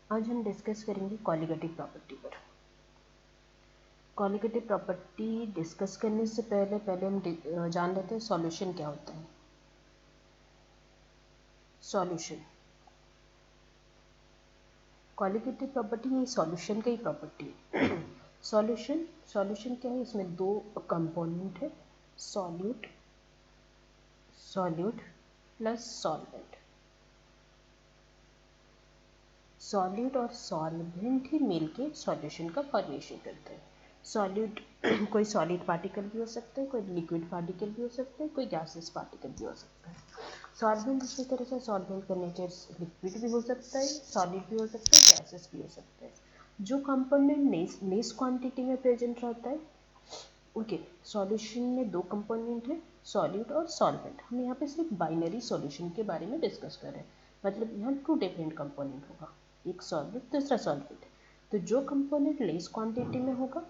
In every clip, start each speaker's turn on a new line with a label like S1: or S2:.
S1: आज हम डिस्कस करेंगे कॉलिगेटिव प्रॉपर्टी पर। कॉलिगेटिव प्रॉपर्टी डिस्कस करने से पहले हम जान लेते हैं सॉल्यूशन क्या होता है। सॉल्यूशन, कॉलिगेटिव प्रॉपर्टी ये सॉल्यूशन का ही प्रॉपर्टी है। सॉल्यूशन सॉल्यूशन क्या है, इसमें दो कंपोनेंट है, solute solute plus solvent. Solute और सॉल्वेंट ही मिलके सॉल्यूशन का फॉर्मेशन करते हैं। सॉल्यूट कोई सॉलिड पार्टिकल भी हो सकता है, कोई लिक्विड पार्टिकल भी हो सकता है, कोई गैसेस पार्टिकल भी हो सकता है। सॉल्वेंट इसी तरह से, सॉल्वेंट का नेचर लिक्विड भी हो सकता है, सॉलिड भी हो सकता है, गैसेस भी हो सकता है। जो कंपोनेंट लेस क्वांटिटी में प्रेजेंट रहता है, ओके। सॉल्यूशन में दो कंपोनेंट है, सॉल्यूट और सॉल्वेंट। हम यहाँ पे सिर्फ बाइनरी सॉल्यूशन के बारे में डिस्कस कर रहे हैं, मतलब यहाँ टू डिफरेंट कंपोनेंट होगा, एक सॉल्यूट दूसरा सॉल्वेंट। तो जो कंपोनेंट लेस क्वांटिटी में होगा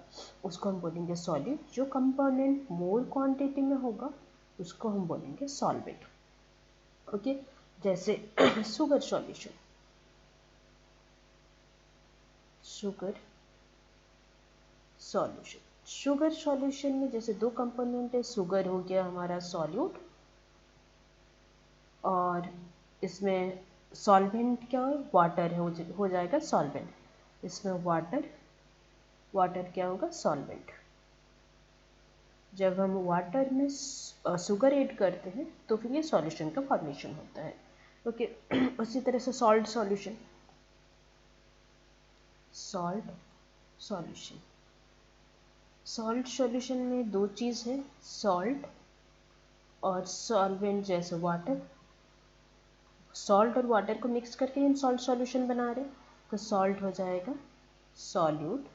S1: उसको हम बोलेंगे सॉल्यूट, जो कंपोनेंट मोर क्वांटिटी में होगा उसको हम बोलेंगे सॉल्वेंट, ओके। जैसे sugar solution, sugar solution, sugar solution में जैसे दो कंपोनेंट है, शुगर हो गया हमारा सॉल्यूट, और इसमें सॉल्वेंट क्या है, वाटर है, हो जाएगा सॉल्वेंट। इसमें वाटर, वाटर क्या होगा, सॉल्वेंट। जब हम वाटर में शुगर ऐड करते हैं तो फिर ये सॉल्यूशन का फॉर्मेशन होता है, ओके। उसी तरह से salt solution, salt solution, salt solution में दो चीज़ है, सॉल्ट और सॉल्वेंट जैसे वाटर। सॉल्ट और वाटर को मिक्स करके हम सॉल्ट सॉल्यूशन बना रहे हैं, तो सॉल्ट हो जाएगा सॉल्यूट,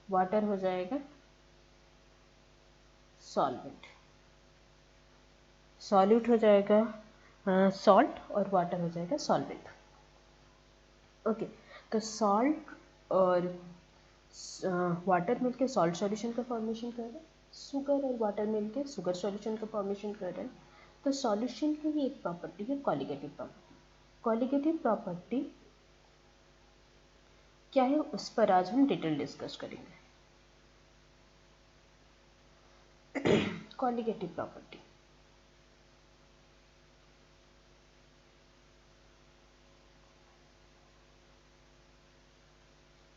S1: वाटर हो जाएगा सॉल्वेंट, सॉल्यूट हो जाएगा सॉल्ट और वाटर हो जाएगा सॉल्वेंट, ओके। तो सॉल्ट और वाटर मिलके सॉल्ट सॉल्यूशन का फॉर्मेशन कर रहे हैं, शुगर और वाटर मिलके शुगर सॉल्यूशन का फॉर्मेशन कर रहे हैं। तो सॉल्यूशन की ही एक प्रॉपर्टी है कॉलिगेटिव प्रॉपर्टी। कॉलिगेटिव प्रॉपर्टी क्या है उस पर आज हम डिटेल डिस्कस करेंगे। Colligative property,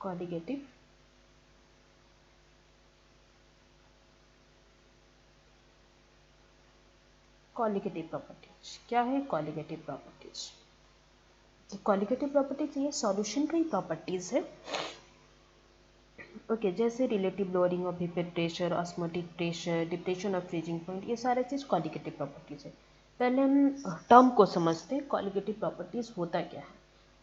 S1: colligative colligative properties क्या है, कॉलिगेटिव प्रॉपर्टीज, कॉलिगेटिव प्रॉपर्टीज ये सॉल्यूशन का ही प्रॉपर्टीज है, ओके। जैसे relative lowering of vapour pressure, osmotic pressure, depression of freezing point, ये सारे चीज़ कॉलिगेटिव प्रॉपर्टीज है। पहले हम टर्म को समझते हैं, कॉलिगेटिव प्रॉपर्टीज होता क्या है,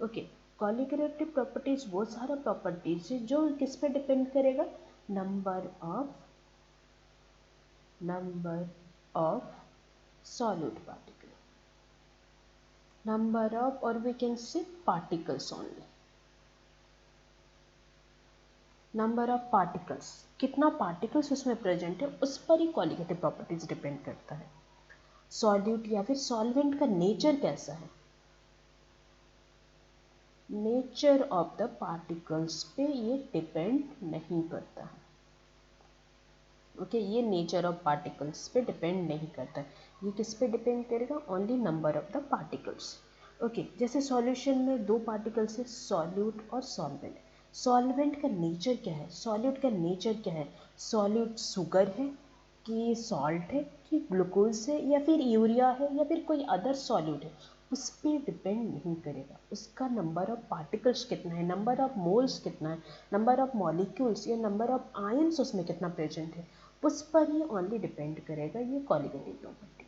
S1: ओके। कॉलिगेटिव प्रॉपर्टीज वो सारा प्रॉपर्टीज है जो किस पे डिपेंड करेगा, number of solid particle, number of, और we can say particles only, number of particles, कितना पार्टिकल्स उसमें प्रेजेंट है उस पर ही कॉलिगेटिव प्रॉपर्टीज डिपेंड करता है। सॉल्यूट या फिर सॉल्वेंट का नेचर कैसा है, नेचर ऑफ द पार्टिकल्स पे ये डिपेंड नहीं करता है, ओके। ये नेचर ऑफ पार्टिकल्स पे डिपेंड नहीं करता है, ये किस पे डिपेंड करेगा, only number of the particles, okay. जैसे सॉल्यूशन में दो पार्टिकल्स है, सॉल्यूट और सॉल्वेंट। सॉल्वेंट का नेचर क्या है, सॉल्यूट का नेचर क्या है, सॉल्यूट शुगर है कि सॉल्ट है कि ग्लूकोज है या फिर यूरिया है या फिर कोई अदर सॉल्यूट है, उस पर डिपेंड नहीं करेगा। उसका नंबर ऑफ पार्टिकल्स कितना है, नंबर ऑफ मोल्स कितना है, नंबर ऑफ मॉलिक्यूल्स या नंबर ऑफ आयन्स उसमें कितना प्रेजेंट है, उस पर ही ओनली डिपेंड करेगा ये colligative property,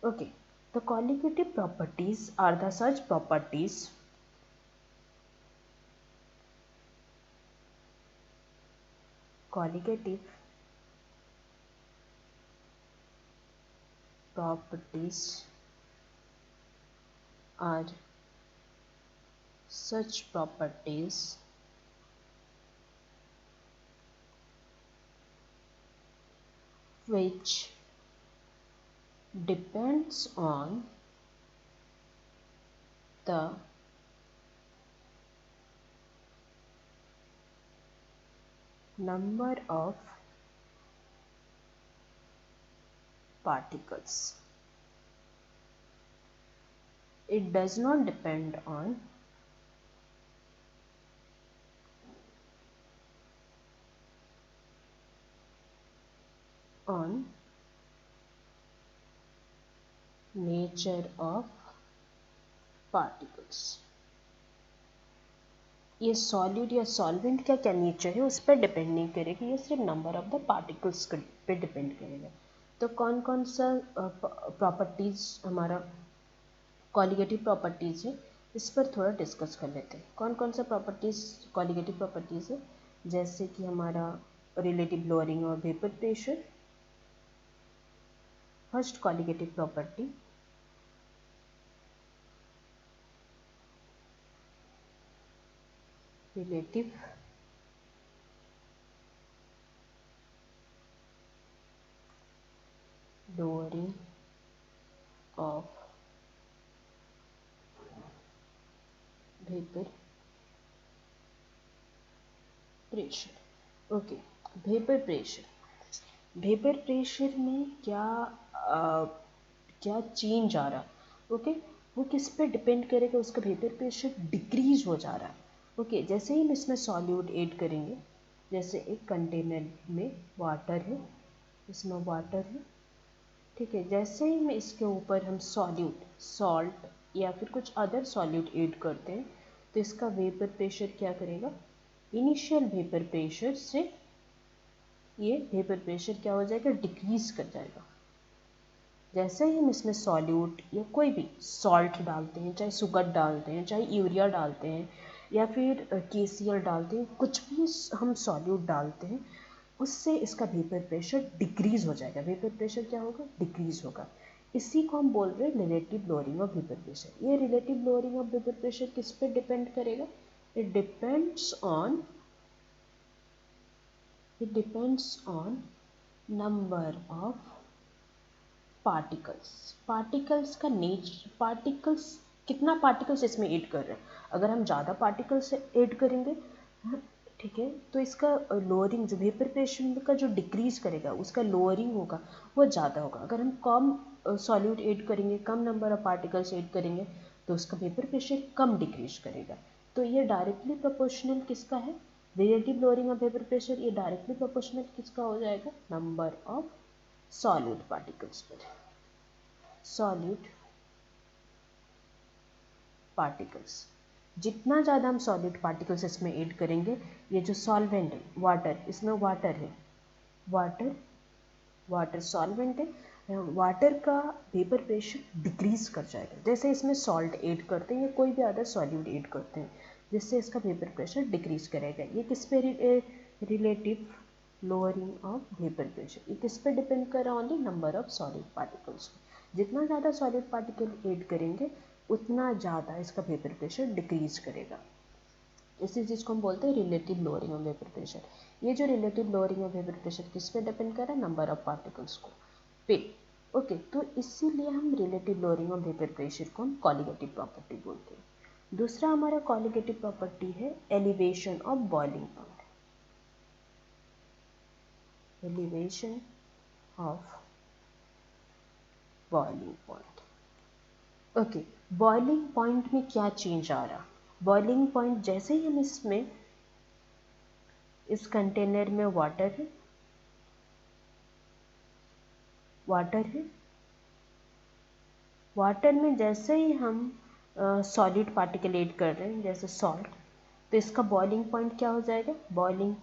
S1: okay. The colligative properties are the such properties colligative properties are such properties which depends on the number of particles. It does not depend on nature of particles. ये solid या solvent का क्या nature है उस पर depend नहीं करेगी, ये सिर्फ नंबर ऑफ द पार्टिकल्स पे डिपेंड करेगा। तो कौन कौन सा प्रॉपर्टीज़ हमारा कॉलिगेटिव प्रॉपर्टीज़ है इस पर थोड़ा डिस्कस कर लेते हैं। कौन कौन सा प्रॉपर्टीज़ कॉलिगेटिव प्रॉपर्टीज़ है, जैसे कि हमारा रिलेटिव लोअरिंग और vapour pressure. First colligative property, relative lowering of vapor pressure. Okay, vapour pressure में क्या चेंज आ रहा, ओके वो किस पे डिपेंड करेगा, उसका वेपर प्रेशर डिक्रीज हो जा रहा है। ओके, जैसे ही हम इसमें सॉल्यूट ऐड करेंगे, जैसे एक कंटेनर में वाटर है, इसमें वाटर है, ठीक है, जैसे ही मैं इसके ऊपर हम सॉल्ट या फिर कुछ अदर सॉल्यूट ऐड करते हैं तो इसका वेपर प्रेशर क्या करेगा, इनिशियल वेपर प्रेशर से ये वेपर प्रेशर क्या हो जाएगा, डिक्रीज कर जाएगा। जैसे ही हम इसमें सॉल्यूट या कोई भी सॉल्ट डालते हैं, चाहे शुगर डालते हैं, चाहे यूरिया डालते हैं या फिर KCl डालते हैं, कुछ भी हम सॉल्यूट डालते हैं उससे इसका वेपर प्रेशर डिक्रीज हो जाएगा। वेपर प्रेशर क्या होगा, डिक्रीज होगा। इसी को हम बोल रहे हैं relative lowering of vapour pressure. ये relative lowering of vapour pressure किस पे डिपेंड करेगा, it depends on number of particles का नेचर, पार्टिकल्स कितना पार्टिकल्स इसमें ऐड कर रहे हैं। अगर हम ज़्यादा पार्टिकल्स ऐड करेंगे, ठीक है, तो इसका लोअरिंग जो वेपर प्रेशर का जो डिक्रीज करेगा उसका लोअरिंग होगा वो ज़्यादा होगा। अगर हम कम सॉल्यूट ऐड करेंगे, कम नंबर ऑफ पार्टिकल्स ऐड करेंगे तो उसका वेपर प्रेशर कम डिक्रीज करेगा। तो ये डायरेक्टली प्रोपोर्शनल किसका है, relative lowering of vapour pressure, ये डायरेक्टली प्रोपोर्शनल किसका हो जाएगा, नंबर ऑफ सॉल्यूट पार्टिकल्स पर। सॉल्यूट पार्टिकल्स, जितना ज़्यादा हम सॉलिड पार्टिकल्स इसमें ऐड करेंगे, ये जो सॉल्वेंट है वाटर, इसमें वाटर है, वाटर सॉल्वेंट है, वाटर का वेपर प्रेशर डिक्रीज कर जाएगा। जैसे इसमें सॉल्ट ऐड करते हैं या कोई भी अदर सॉल्यूट ऐड करते हैं जिससे इसका वेपर प्रेशर डिक्रीज करेगा। ये किस पे relative lowering of vapour pressure, ये किस पे डिपेंड कर रहा है, only number of solid particles. जितना ज़्यादा सॉलिड पार्टिकल ऐड करेंगे उतना ज़्यादा इसका वेपर प्रेशर डिक्रीज करेगा। इसी चीज़ को हम बोलते हैं relative lowering of vapour pressure. ये जो relative lowering of vapour pressure किस पे डिपेंड कर रहा है, नंबर ऑफ पार्टिकल्स को पे। ओके, तो इसीलिए हम relative lowering of vapour pressure को हम कॉलिगेटिव प्रॉपर्टी बोलते हैं। दूसरा हमारा कॉलिगेटिव प्रॉपर्टी है elevation of boiling point. Elevation of boiling point. Okay, boiling point में क्या चेंज आ रहा, बॉइलिंग पॉइंट जैसे ही हम इसमें इस कंटेनर में वाटर है, वाटर में जैसे ही हम सॉलिड पार्टिकल ऐड कर रहे हैं जैसे सॉल्ट, तो इसका बॉइलिंग पॉइंट क्या हो जाएगा, बॉइलिंग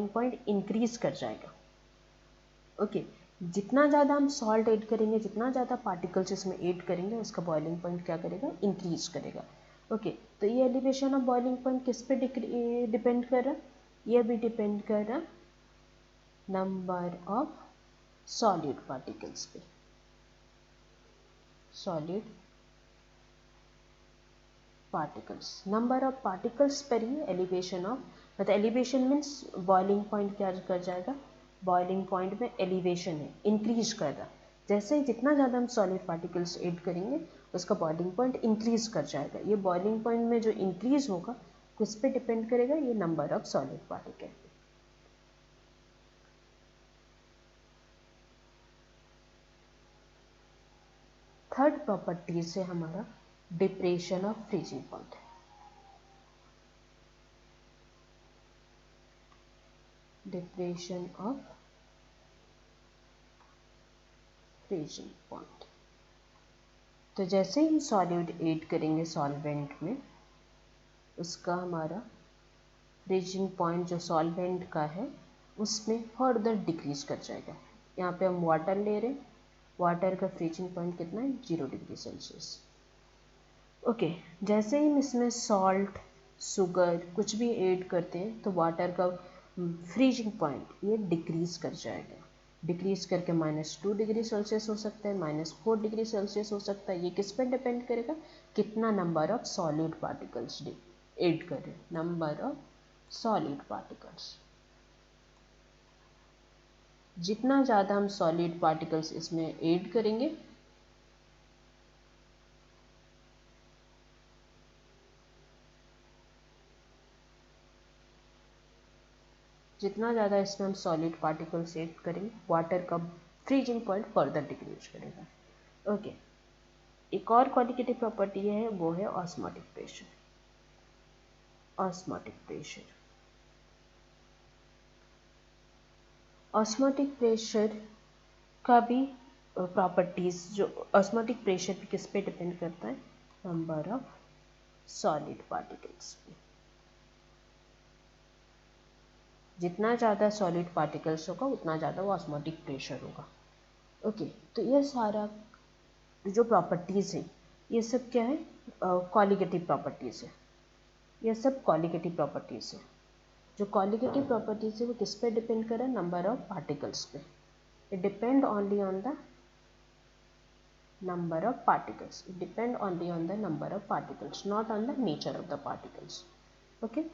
S1: पॉइंट इंक्रीज कर जाएगा। ओके, जितना ज़्यादा हम सॉल्ट ऐड करेंगे, जितना ज़्यादा पार्टिकल्स इसमें ऐड करेंगे, उसका बॉइलिंग पॉइंट क्या करेगा, इंक्रीज करेगा। ओके, तो ये एलिवेशन ऑफ बॉइलिंग पॉइंट किस पे डिपेंड कर रहा, ये भी डिपेंड कर रहा नंबर ऑफ सॉलिड पार्टिकल्स पे, solid particles, number of particles पर ही एलिवेशन ऑफ, मतलब एलिवेशन मीन्स बॉइलिंग पॉइंट क्या कर जाएगा, बॉइलिंग पॉइंट में एलिवेशन है, इंक्रीज कर रहा। जैसे ही जितना ज़्यादा हम सॉलिड पार्टिकल्स ऐड करेंगे उसका बॉइलिंग पॉइंट इंक्रीज कर जाएगा। ये बॉइलिंग पॉइंट में जो इंक्रीज होगा किस पे डिपेंड करेगा, ये number of solid particle. Third properties है हमारा depression of freezing point. Depression of freezing point. तो जैसे ही सॉल्यूट ऐड करेंगे सॉल्वेंट में, उसका हमारा फ्रीजिंग पॉइंट जो सॉल्वेंट का है उसमें फर्दर डिक्रीज कर जाएगा। यहाँ पे हम वाटर ले रहे हैं, वाटर का फ्रीजिंग पॉइंट कितना है 0 डिग्री सेल्सियस। ओके, जैसे ही हम इसमें सॉल्ट शुगर कुछ भी ऐड करते हैं तो वाटर का फ्रीजिंग पॉइंट ये डिक्रीज कर जाएगा। डिक्रीज करके -2 डिग्री सेल्सियस हो सकता है, -4 डिग्री सेल्सियस हो सकता है। ये किस पर डिपेंड करेगा, कितना number of solid particles add करें, नंबर ऑफ सॉलिड पार्टिकल्स। जितना ज़्यादा हम सॉलिड पार्टिकल्स इसमें ऐड करेंगे जितना ज़्यादा इसमें हम सॉलिड पार्टिकल्स ऐड करेंगे, वाटर का फ्रीजिंग पॉइंट फर्दर डिक्रीज करेगा। ओके, एक और क्वालिटेटिव प्रॉपर्टी है, वो है osmotic pressure. Osmotic pressure, osmotic pressure का भी प्रॉपर्टीज, जो ऑस्मोटिक प्रेशर भी किस पे डिपेंड करता है, नंबर ऑफ सॉलिड पार्टिकल्स पे। जितना ज़्यादा सॉलिड पार्टिकल्स होगा उतना ज़्यादा वो ऑस्मोटिक प्रेशर होगा। ओके, तो ये सारा जो प्रॉपर्टीज़ है ये सब क्या है, क्वालिटेटिव प्रॉपर्टीज़ है। ये सब क्वालिटेटिव प्रॉपर्टीज़ है। जो क्वालिटेटिव प्रॉपर्टीज़ है वो किस पे डिपेंड कर रहा है, नंबर ऑफ पार्टिकल्स पे। It depend only on the number of particles. It depend only on the number of particles, not on the nature of the particles. Okay.